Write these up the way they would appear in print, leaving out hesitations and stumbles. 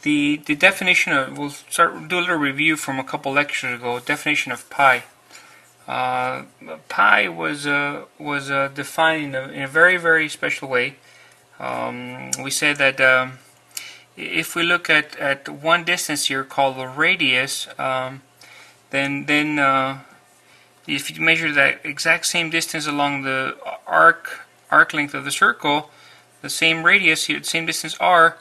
The definition of, we'll do a little review from a couple lectures ago. Definition of pi. Pi was defined in a very, very special way. We said that if we look at one distance here called the radius, then if you measure that exact same distance along the arc length of the circle, the same radius here, same distance r,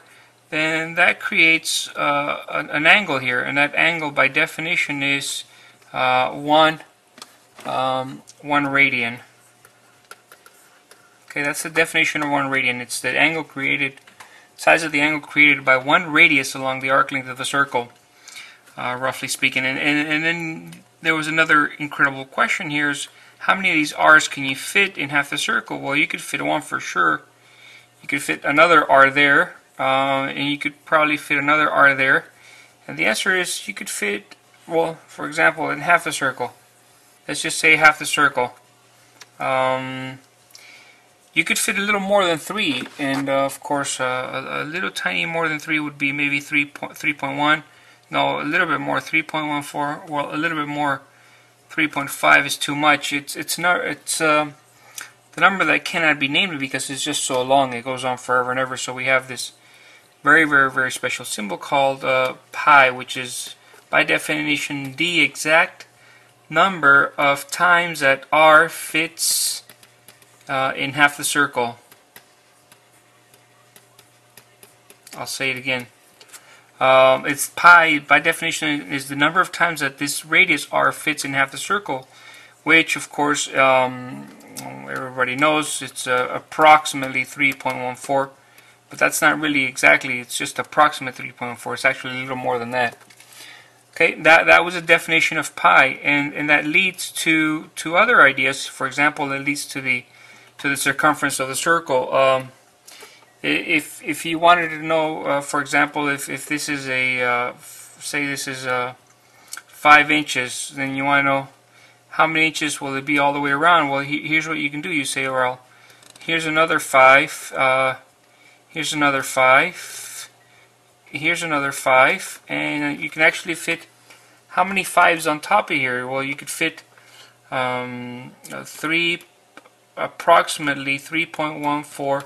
then that creates an angle here, and that angle by definition is one radian. Okay, that's the definition of 1 radian. It's the angle created, size of the angle created by 1 radius along the arc length of the circle, roughly speaking. And then there was another incredible question here: is how many of these r's can you fit in half the circle? Well, you could fit one for sure. You could fit another r there, and you could probably fit another r there. And the answer is you could fit, well, for example, in half the circle. Let's just say half the circle. You could fit a little more than 3, and of course a little tiny more than 3 would be maybe 3.1. No, a little bit more, 3.14. Well, a little bit more, 3.5 is too much. It's the number that cannot be named because it's just so long. It goes on forever and ever. So we have this very, very, very special symbol called pi, which is by definition the exact number of times that r fits in half the circle. I'll say it again. It's pi by definition is the number of times that this radius r fits in half the circle, which of course everybody knows it's approximately 3.14, but that's not really exactly, it's just approximate 3.14. It's actually a little more than that. Okay, that was a definition of pi, and that leads to other ideas. For example, it leads to the circumference of the circle. If you wanted to know, for example, if this is a say this is 5 inches, then you want to know how many inches will it be all the way around. Well, here's what you can do. You say, well, here's another 5. Here's another 5. Here's another 5, and you can actually fit how many 5s on top of here? Well, you could fit approximately 3.14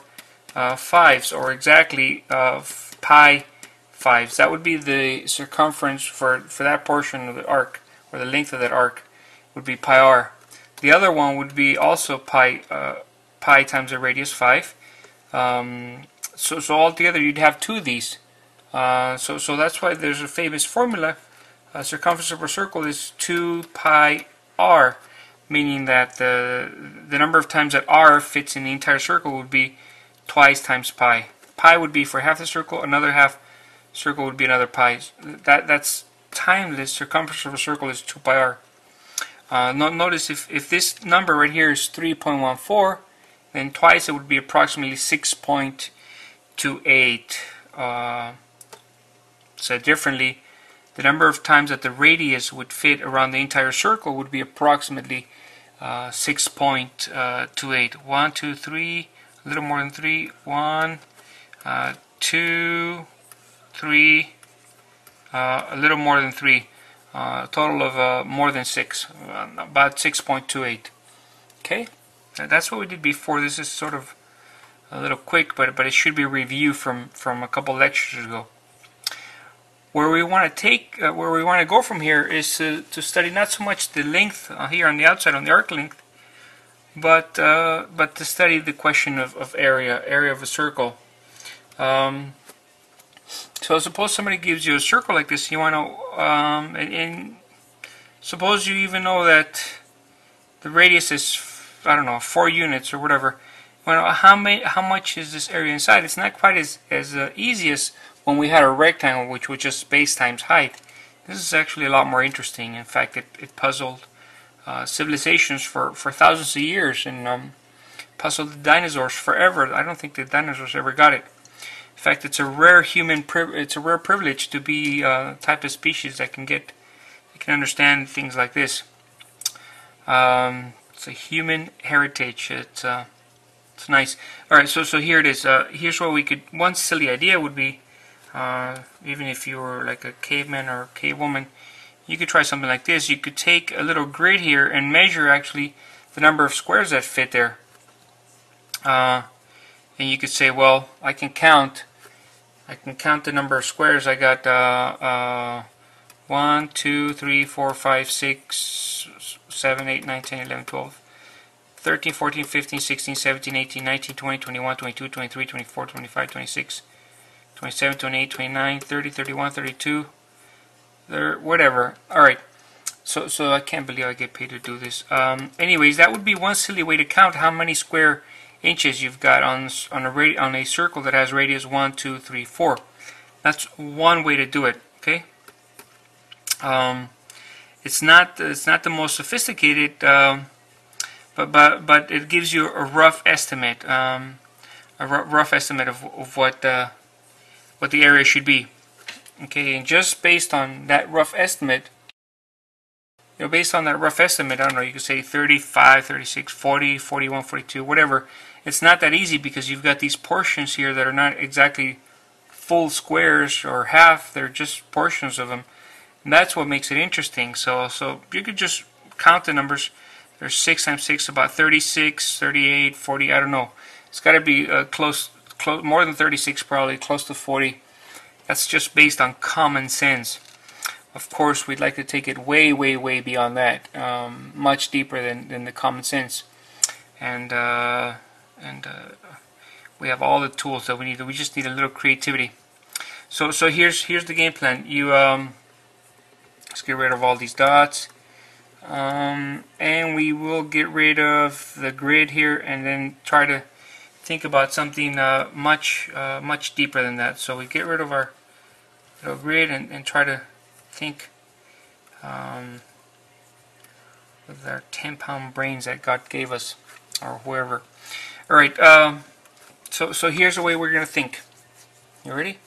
5s, or exactly pi 5s. That would be the circumference for that portion of the arc, or the length of that arc would be pi r. The other one would be also pi times the radius 5. So altogether you'd have 2 of these. So that's why there's a famous formula. Circumference of a circle is 2 pi r, meaning that the number of times that r fits in the entire circle would be twice times pi. Pi would be for half the circle, another half circle would be another pi. That's timeless. Circumference of a circle is 2 pi r. Notice if this number right here is 3.14, then twice it would be approximately 6.28. Said differently, the number of times that the radius would fit around the entire circle would be approximately 6.28. 1, 2, 3, a little more than 3. 1, 2, 3, a little more than 3. A total of more than 6, about 6.28. Okay, that's what we did before. This is sort of a little quick, but it should be a review from a couple lectures ago. Where we want to go from here is to study not so much the length here on the outside, on the arc length, but to study the question of area of a circle. So suppose somebody gives you a circle like this. You want to and suppose you even know that the radius is, I don't know, 4 units or whatever. You want to know how much is this area inside. It's not quite as easy as when we had a rectangle, which was just base times height. This is actually a lot more interesting. In fact, it puzzled civilizations for thousands of years, and puzzled the dinosaurs forever. I don't think the dinosaurs ever got it. In fact, it's a rare privilege to be a type of species that can understand things like this. It's a human heritage. It's nice. All right, so here it is. Here's what we could. One silly idea would be, Even if you were like a caveman or a cavewoman, you could try something like this. You could take a little grid here and measure actually the number of squares that fit there. And you could say, well, I can count the number of squares. I got 1, 2, 3, 4, 5, 6, 7, 8, 9, 10, 11, 12, 13, 14, 15, 16, 17, 18, 19, 20, 21, 22, 23, 24, 25, 26, 27, 28, 29, 30, 31, 32, whatever. Alright, so I can't believe I get paid to do this. Anyways, that would be one silly way to count how many square inches you've got on a circle that has radius 1, 2, 3, 4. That's one way to do it. Okay. It's not the most sophisticated, but it gives you a rough estimate, rough estimate of what the area should be. Okay, and just based on that rough estimate, I don't know, you could say 35, 36, 40, 41, 42, whatever. It's not that easy because you've got these portions here that are not exactly full squares or half, they're just portions of them. And that's what makes it interesting. So you could just count the numbers. There's 6 times 6, about 36, 38, 40, I don't know. It's got to be close, more than 36 probably, close to 40. That's just based on common sense. Of course, we'd like to take it way, way, way beyond that, much deeper than the common sense. And we have all the tools that we need. We just need a little creativity. So here's the game plan. You let's get rid of all these dots, and we will get rid of the grid here, and then try to think about something much deeper than that. So we get rid of our little grid and try to think with our 10-pound brains that God gave us, or whoever. All right. So here's the way we're going to think. You ready?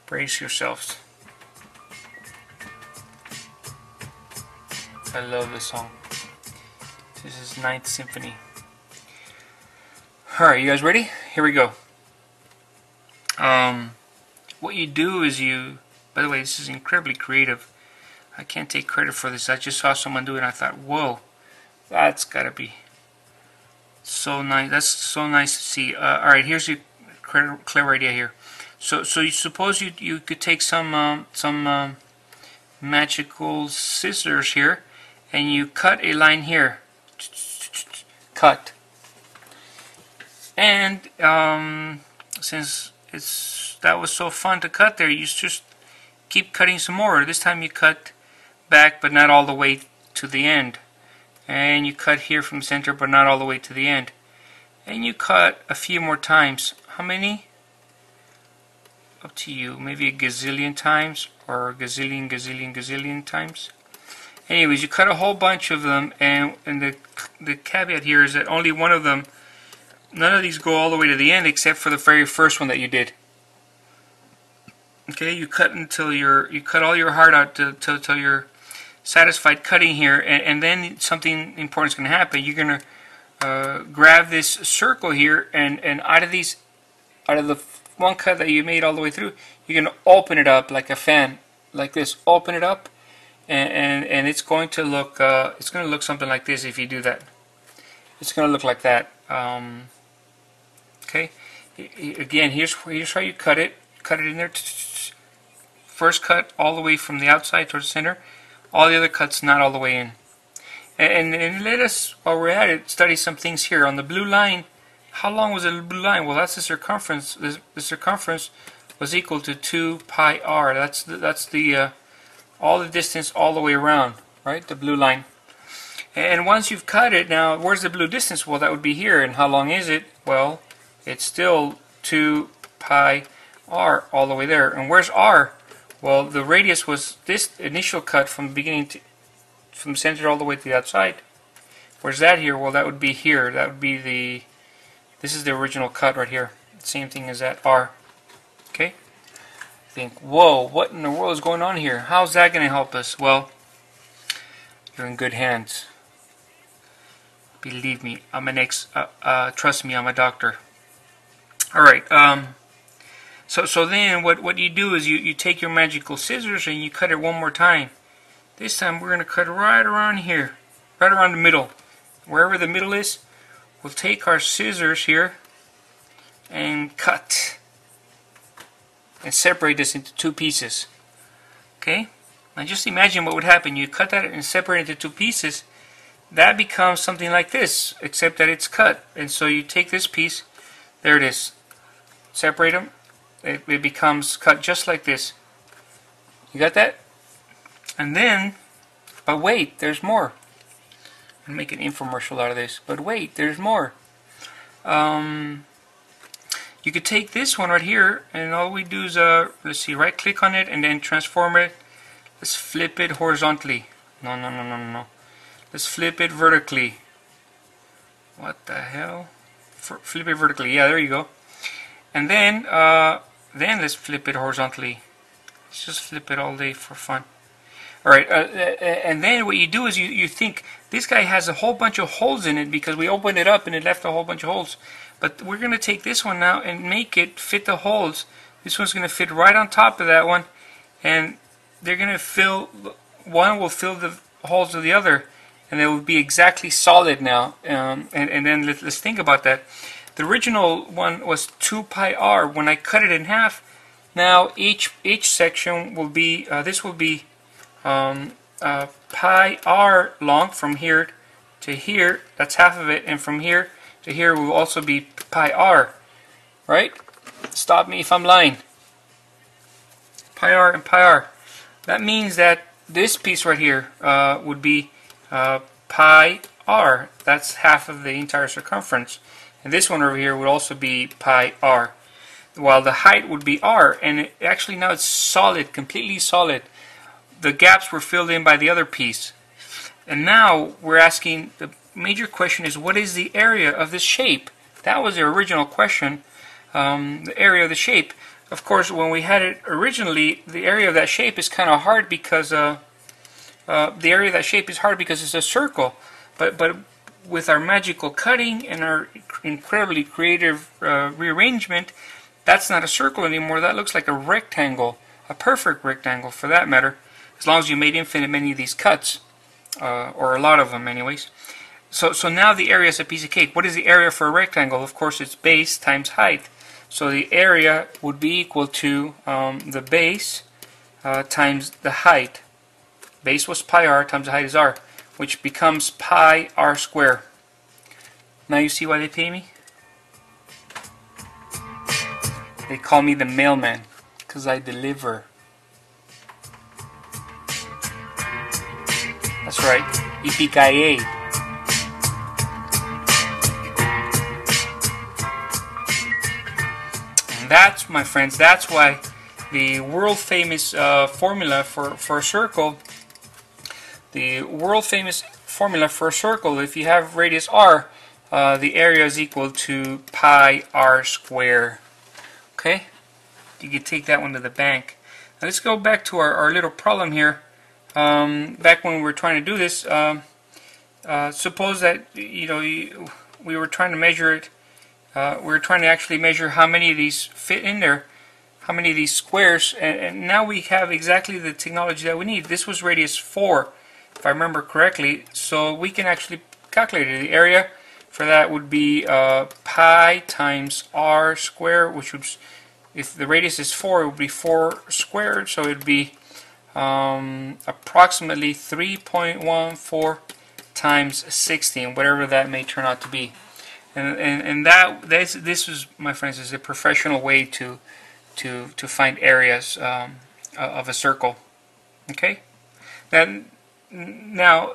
Brace yourselves. I love this song. This is Ninth Symphony. Alright, you guys ready? Here we go. What you do is by the way, this is incredibly creative. I can't take credit for this. I just saw someone do it and I thought, whoa, that's gotta be so nice. That's so nice to see. Alright, here's your clever idea here. So you suppose you could take some magical scissors here, and you cut a line here. Cut. And since that was so fun to cut there, you just keep cutting some more. This time you cut back, but not all the way to the end. And you cut here from the center, but not all the way to the end. And you cut a few more times. How many? Up to you. Maybe a gazillion times, or a gazillion times. Anyways, you cut a whole bunch of them, and the caveat here is that only one of them, none of these go all the way to the end except for the very first one that you did. Okay, you cut until you cut all your heart out till you're satisfied cutting here, and then something important is going to happen. You're going to grab this circle here, and out of the one cut that you made all the way through, you're going to open it up like a fan, like this. Open it up, and it's going to look something like this if you do that. It's going to look like that. Okay. Again, here's how you cut it. Cut it in there. First cut all the way from the outside towards the center. All the other cuts not all the way in. And let us, while we're at it, study some things here. On the blue line, how long was the blue line? Well, that's the circumference. The circumference was equal to 2 pi r. That's the all the distance all the way around, right? The blue line. And once you've cut it, now where's the blue distance? Well, that would be here. And how long is it? Well, it's still 2 pi r all the way there. And where's r? Well, the radius was this initial cut from the beginning from the center all the way to the outside. Where's that here? Well, that would be here. That would be this is the original cut right here. Same thing as that r. Okay? Think, whoa, what in the world is going on here? How's that going to help us? Well, you're in good hands. Believe me, I'm an trust me, I'm a doctor. Alright, So then what you do is you take your magical scissors and you cut it one more time. This time we're going to cut right around here, right around the middle. Wherever the middle is, we'll take our scissors here and cut and separate this into two pieces. Okay? Now just imagine what would happen. You cut that and separate it into two pieces. That becomes something like this, except that it's cut. And so you take this piece, there it is. Separate them. It becomes cut just like this. You got that? And then, but wait, there's more. I'm going to make an infomercial out of this. But wait, there's more. You could take this one right here, and all we do is, let's see, right click on it and then transform it. Let's flip it horizontally. No. Let's flip it vertically. What the hell? Flip it vertically. Yeah, there you go. And then let's flip it horizontally. Let's just flip it all day for fun. Alright, and then what you do is you think, this guy has a whole bunch of holes in it because we opened it up and it left a whole bunch of holes. But we're going to take this one now and make it fit the holes. This one's going to fit right on top of that one. And they're going to fill, one will fill the holes of the other. And they will be exactly solid now. And then let's think about that. The original one was 2 pi r. When I cut it in half, now each section will be, this will be pi r long from here to here. That's half of it. And from here to here will also be pi r. Right? Stop me if I'm lying. Pi r and pi r. That means that this piece right here would be pi r. That's half of the entire circumference. And this one over here would also be pi r. While the height would be r. And actually now it's solid, completely solid. The gaps were filled in by the other piece. And now we're asking, the major question is, what is the area of this shape? That was the original question, the area of the shape. Of course, when we had it originally, the area of that shape is kind of hard because the area of that shape is hard because it's a circle. But with our magical cutting and our incredibly creative rearrangement, that's not a circle anymore. That looks like a rectangle, a perfect rectangle for that matter, as long as you made infinite many of these cuts, or a lot of them anyways. So now the area is a piece of cake. What is the area for a rectangle? Of course, it's base times height. So the area would be equal to the base times the height. Base was pi r times the height is r, which becomes pi r squared. Now you see why they pay me? They call me the mailman, because I deliver. That's right, Yippee-ki-yay. And that's, my friends, that's why the world famous formula for a circle, if you have radius r, the area is equal to pi r squared. Okay? You can take that one to the bank. Now let's go back to our little problem here. Back when we were trying to do this, suppose that we were trying to measure it. We were trying to actually measure how many of these fit in there, how many of these squares, and now we have exactly the technology that we need. This was radius 4, if I remember correctly, so we can actually calculate it. The area for that would be pi times r squared, which would, if the radius is 4, it would be 4 squared, so it would be approximately 3.14 times 16, whatever that may turn out to be. And this is, my friends, is a professional way to find areas of a circle. Okay. Now,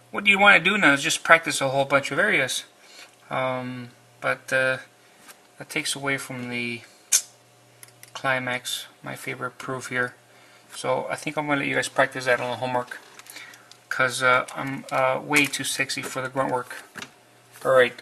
what you want to do now is just practice a whole bunch of areas, but that takes away from the climax, my favorite proof here. So I think I'm going to let you guys practice that on the homework, because I'm way too sexy for the grunt work. Alright,